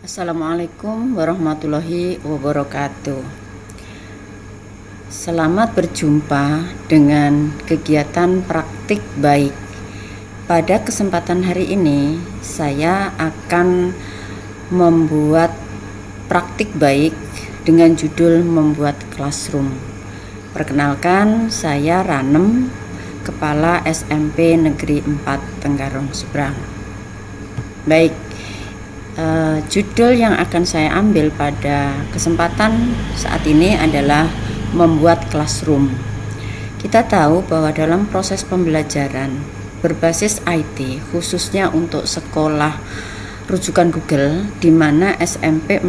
Assalamualaikum warahmatullahi wabarakatuh. Selamat berjumpa dengan kegiatan praktik baik. Pada kesempatan hari ini, saya akan membuat praktik baik dengan judul membuat classroom. Perkenalkan, saya Ranem, Kepala SMP Negeri 4 Tenggarong Seberang. Baik, judul yang akan saya ambil pada kesempatan saat ini adalah membuat classroom. Kita tahu bahwa dalam proses pembelajaran berbasis IT, khususnya untuk sekolah rujukan Google, di mana SMP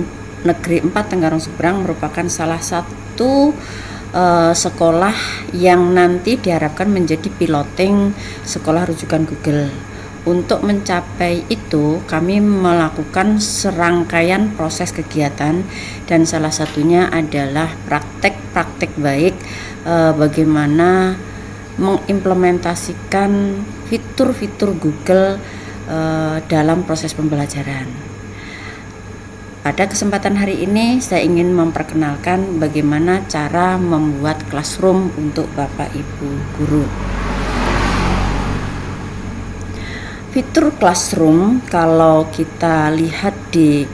Negeri 4 Tenggarong Seberang merupakan salah satu sekolah yang nanti diharapkan menjadi piloting sekolah rujukan Google. Untuk mencapai itu, kami melakukan serangkaian proses kegiatan dan salah satunya adalah praktek-praktek baik bagaimana mengimplementasikan fitur-fitur Google dalam proses pembelajaran. Pada kesempatan hari ini saya ingin memperkenalkan bagaimana cara membuat classroom untuk Bapak Ibu guru. Fitur classroom kalau kita lihat di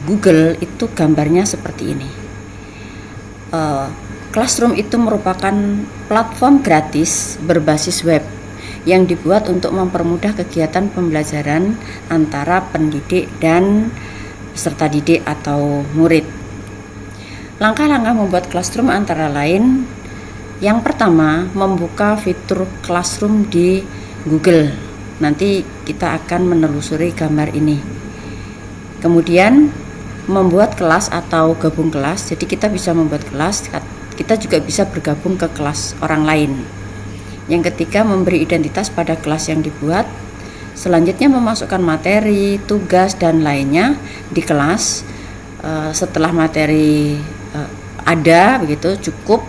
Google itu gambarnya seperti ini. Classroom itu merupakan platform gratis berbasis web yang dibuat untuk mempermudah kegiatan pembelajaran antara pendidik dan peserta didik atau murid. Langkah-langkah membuat classroom antara lain, yang pertama, membuka fitur classroom di Google. Nanti kita akan menelusuri gambar ini. Kemudian membuat kelas atau gabung kelas. Jadi kita bisa membuat kelas, kita juga bisa bergabung ke kelas orang lain. Yang ketiga, memberi identitas pada kelas yang dibuat. Selanjutnya memasukkan materi, tugas dan lainnya di kelas. Setelah materi ada begitu cukup,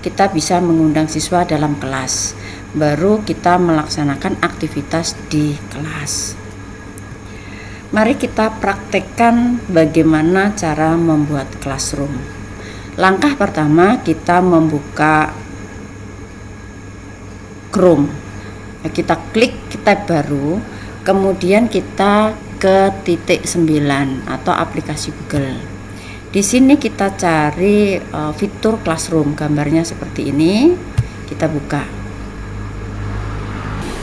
kita bisa mengundang siswa dalam kelas. Baru kita melaksanakan aktivitas di kelas. Mari kita praktekkan bagaimana cara membuat classroom. Langkah pertama, kita membuka Chrome. Kita klik tab baru, kemudian kita ke titik 9 atau aplikasi Google. Di sini kita cari fitur classroom, gambarnya seperti ini. Kita buka.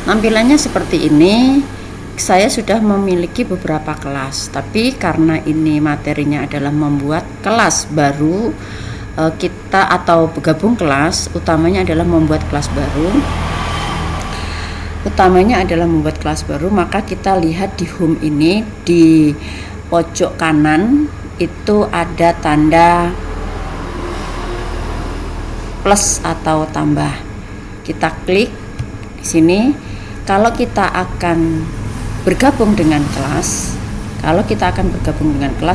Tampilannya seperti ini. Saya sudah memiliki beberapa kelas, tapi karena ini materinya adalah membuat kelas baru, kita atau bergabung kelas, utamanya adalah membuat kelas baru. Maka kita lihat di home ini, di pojok kanan itu ada tanda plus atau tambah. Kita klik di sini. Kalau kita akan bergabung dengan kelas,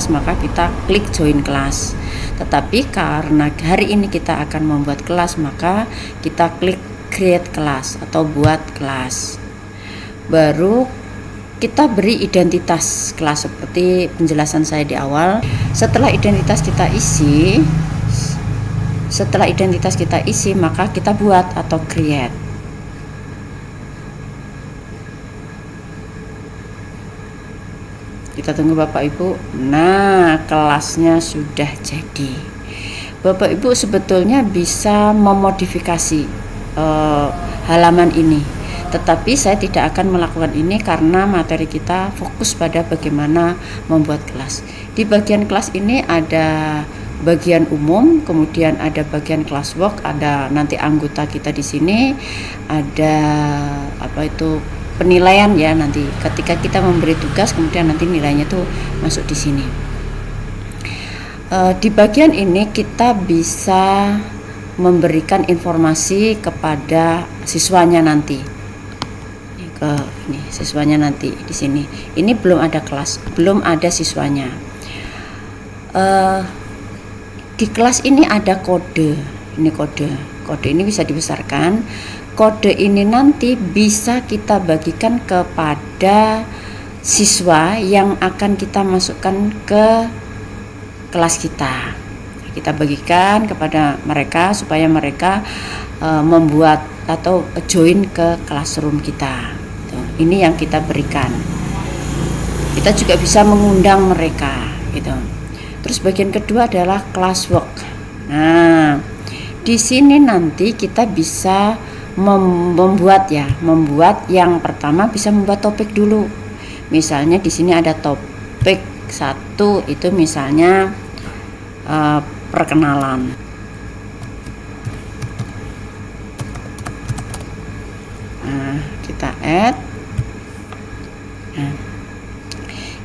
maka kita klik join kelas. Tetapi karena hari ini kita akan membuat kelas, maka kita klik create kelas atau buat kelas. Baru kita beri identitas kelas seperti penjelasan saya di awal. Setelah identitas kita isi, maka kita buat atau create. Kita tunggu Bapak Ibu. Nah, kelasnya sudah jadi. Bapak Ibu sebetulnya bisa memodifikasi halaman ini, tetapi saya tidak akan melakukan ini karena materi kita fokus pada bagaimana membuat kelas. Di bagian kelas ini ada bagian umum, kemudian ada bagian classwork, ada nanti anggota kita di sini, ada penilaian ya, nanti ketika kita memberi tugas kemudian nanti nilainya tuh masuk di sini. Di bagian ini kita bisa memberikan informasi kepada siswanya nanti. Siswanya nanti di sini. Ini belum ada kelas, belum ada siswanya. Di kelas ini ada kode. Ini kode. Kode ini bisa dibesarkan. Kode ini nanti bisa kita bagikan kepada siswa yang akan kita masukkan ke kelas kita. Kita bagikan kepada mereka supaya mereka membuat atau join ke classroom kita. Ini yang kita berikan. Kita juga bisa mengundang mereka gitu. Terus bagian kedua adalah classwork. Nah, di sini nanti kita bisa membuat yang pertama bisa membuat topik dulu. Misalnya di sini ada topik 1 itu misalnya perkenalan. Nah, kita add. Nah,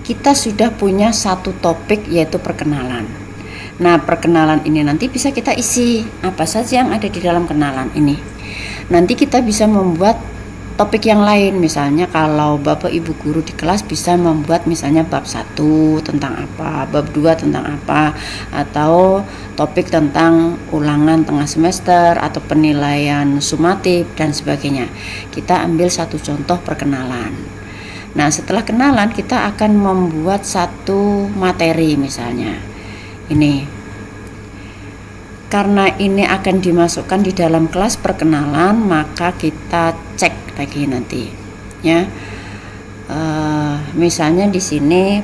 kita sudah punya satu topik yaitu perkenalan. Nah, perkenalan ini nanti bisa kita isi apa saja yang ada di dalam kenalan ini. Nanti kita bisa membuat topik yang lain, misalnya kalau Bapak Ibu guru di kelas bisa membuat misalnya bab 1 tentang apa, bab 2 tentang apa, atau topik tentang ulangan tengah semester atau penilaian sumatif dan sebagainya. Kita ambil satu contoh perkenalan. Nah, setelah kenalan kita akan membuat satu materi misalnya. Ini karena ini akan dimasukkan di dalam kelas perkenalan, maka kita cek lagi nanti ya. Misalnya di sini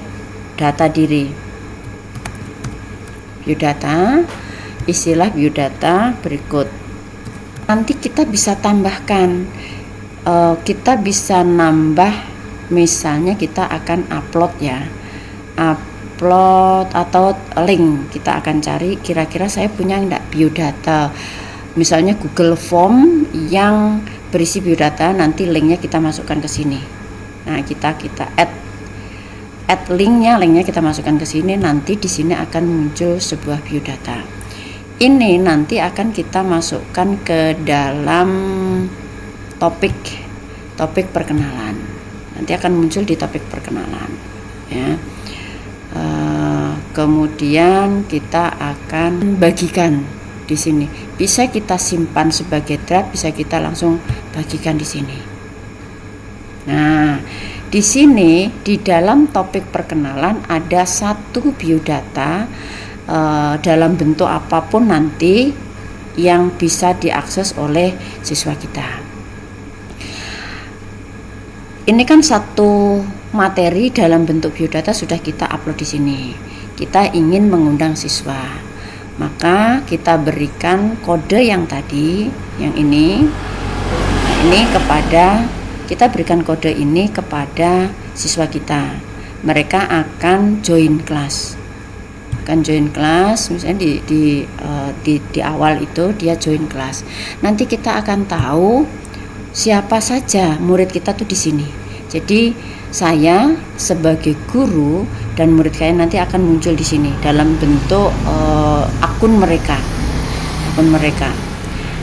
data diri, biodata, istilah biodata berikut. Nanti kita bisa tambahkan, kita bisa nambah, misalnya kita akan upload ya, upload atau link. Kita akan cari kira-kira saya punya enggak biodata, misalnya Google Form yang berisi biodata, nanti linknya kita masukkan ke sini. Nah, kita add linknya kita masukkan ke sini. Nanti di sini akan muncul sebuah biodata. Ini nanti akan kita masukkan ke dalam topik perkenalan. Nanti akan muncul di topik perkenalan ya. Kemudian kita akan bagikan di sini. Bisa kita simpan sebagai draft, bisa kita langsung bagikan di sini. Nah, di sini di dalam topik perkenalan ada satu biodata dalam bentuk apapun nanti yang bisa diakses oleh siswa kita. Ini kan satu materi dalam bentuk biodata sudah kita upload di sini. Kita ingin mengundang siswa, maka kita berikan kode yang tadi, yang ini kita berikan kode ini kepada siswa kita. Mereka akan join kelas, misalnya di awal itu dia join kelas. Nanti kita akan tahu siapa saja murid kita tuh di sini. Jadi saya sebagai guru dan murid kalian nanti akan muncul di sini dalam bentuk akun mereka.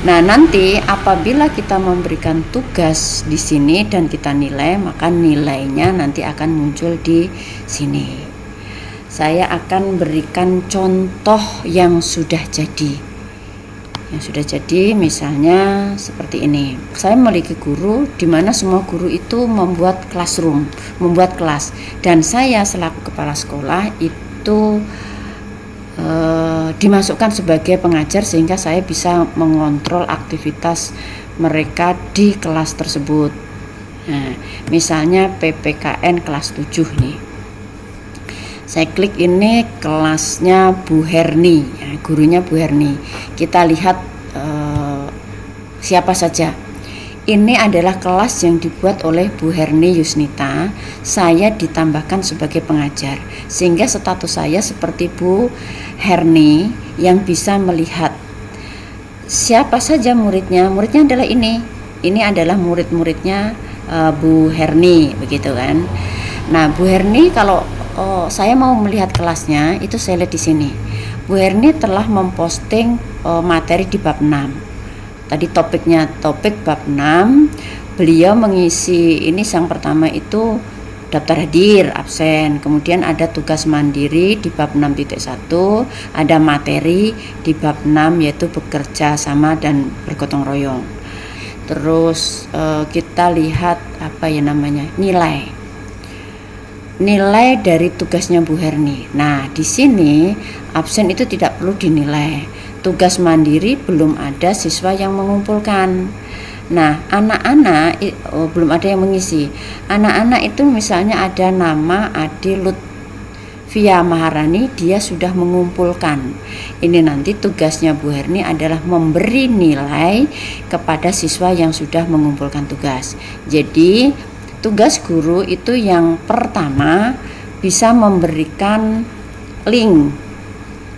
Nah, nanti apabila kita memberikan tugas di sini dan kita nilai, maka nilainya nanti akan muncul di sini. Saya akan berikan contoh yang sudah jadi. Misalnya seperti ini. Saya memiliki guru di mana semua guru itu membuat classroom, membuat kelas, dan saya selaku kepala sekolah itu dimasukkan sebagai pengajar sehingga saya bisa mengontrol aktivitas mereka di kelas tersebut. Nah, misalnya PPKN kelas 7 nih. Saya klik ini kelasnya Bu Herni, ya, gurunya Bu Herni. Kita lihat siapa saja. Ini adalah kelas yang dibuat oleh Bu Herni Yusnita. Saya ditambahkan sebagai pengajar, sehingga status saya seperti Bu Herni yang bisa melihat siapa saja muridnya. Muridnya adalah ini adalah murid-muridnya Bu Herni, begitu kan. Nah, Bu Herni kalau saya mau melihat kelasnya, itu saya lihat di sini. Bu Herni telah memposting materi di bab 6. Tadi topik bab 6. Beliau mengisi ini, yang pertama itu daftar hadir, absen. Kemudian ada tugas mandiri di bab 6.1, ada materi di bab 6 yaitu bekerja sama dan bergotong royong. Terus kita lihat nilai. nilai dari tugasnya Bu Herni. Nah, di sini absen itu tidak perlu dinilai. Tugas mandiri belum ada siswa yang mengumpulkan. Nah, anak-anak belum ada yang mengisi. Anak-anak itu misalnya ada nama Ade Lutfia Maharani, dia sudah mengumpulkan. Ini nanti tugasnya Bu Herni adalah memberi nilai kepada siswa yang sudah mengumpulkan tugas. Jadi tugas guru itu yang pertama bisa memberikan link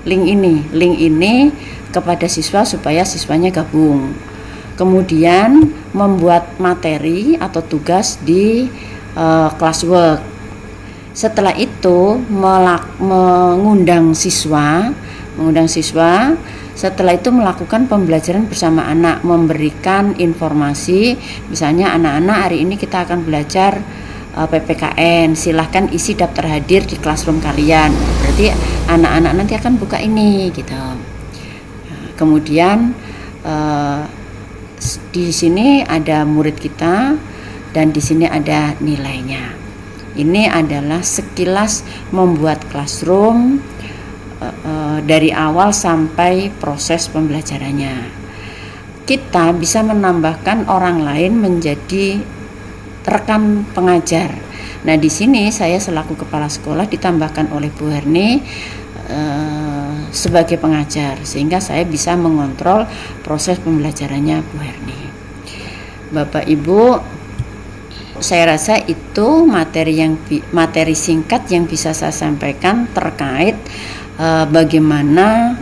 ini kepada siswa supaya siswanya gabung. Kemudian membuat materi atau tugas di classwork. Setelah itu mengundang siswa. Setelah itu melakukan pembelajaran bersama anak, memberikan informasi, misalnya anak-anak hari ini kita akan belajar PPKN, silahkan isi daftar hadir di classroom kalian. Berarti anak-anak nanti akan buka ini gitu. Kemudian di sini ada murid kita dan di sini ada nilainya. Ini adalah sekilas membuat classroom dari awal sampai proses pembelajarannya. Kita bisa menambahkan orang lain menjadi rekan pengajar. Nah, di sini saya selaku kepala sekolah ditambahkan oleh Bu Herni sebagai pengajar, sehingga saya bisa mengontrol proses pembelajarannya Bu Herni. Bapak Ibu, saya rasa itu materi singkat yang bisa saya sampaikan terkait bagaimana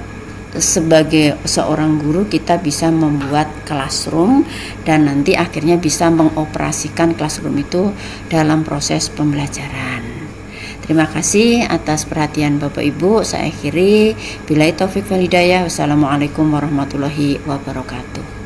sebagai seorang guru kita bisa membuat classroom dan nanti akhirnya bisa mengoperasikan classroom itu dalam proses pembelajaran. Terima kasih atas perhatian Bapak Ibu. Saya akhiri. Billahi taufik wal hidayah. Wassalamualaikum warahmatullahi wabarakatuh.